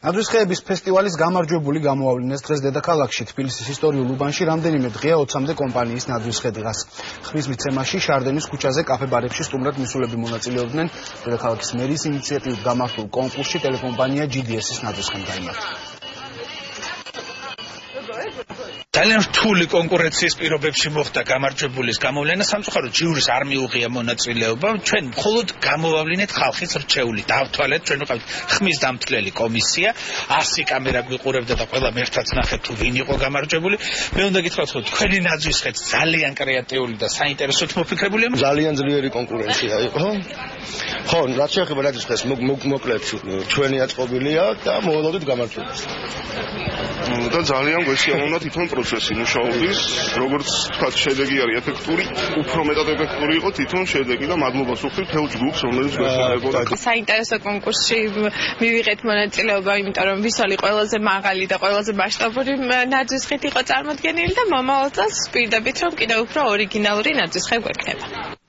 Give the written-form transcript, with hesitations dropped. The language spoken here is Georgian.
ნაძვისხეების ფესტივალის გამარჯვებული გამოავლინეს დღეს დედაქალაქში თბილისის ისტორიულ უბანში რამდენიმე დღეა 20-მდე კომპანიის ნაძვისხე დღას. ხმის მიცემაში შარდენის ქუჩაზე კაფე-ბარებში სტუმრად მისულები მონაწილეობდნენ. დედაქალაქის მერის ინიციატივით გამართულ კონკურსში ტელეკომპანია GDS-ის ნაძვისხემ გაიმართა. ძალიან რთული კონკურენციის პირობებში მოხდა გამარჯვებულის გამოვლენა. სამწუხაროდ ჟიურის არ მიუღია მონაწილეობა. ჩვენ მხოლოდ გამოვავლინეთ ხალხის რჩეული. დავთვალეთ, ჩვენ ვიყავით ხმის დამთვლელი კომისია. 100 კამერა გვიყურებდა და ყველა ერთად ნახეთ თუ ვინ იყო გამარჯვებული. მე უნდა გითხრათ, რომ თქვენი ნაძვისხეც ძალიან კრეატიული და საინტერესოდ მოფიქრებულია. ძალიან ძლიერი კონკურენცია იყო. ხო, რაც შეეხება ნაძვისხეს, მოკლედ ჩვენი აწყობილია და მოველოდით გამარჯვებას. და ძალიან გვესიამოვნა თვითონ პროცესი მუშაობის, როგორც თქვათ, შედეგი არის ეფექტური, უფრო მეტად ეფექტური იყო თვითონ შედეგი და მადლობას ვუხდით მთელ ჯგუფს, რომელიც გვესწრებოდა. საინტერესო კონკურსში მივიღეთ მონაწილეობა, იმიტომ რომ ვისოლი ყველაზე მაღალი და ყველაზე მასშტაბური ნაძვისხით იყო წარმოდგენილი და მომავალ წელს ვპირდებით, რომ კიდევ უფრო ორიგინალური ნაძვისხე გვექნება.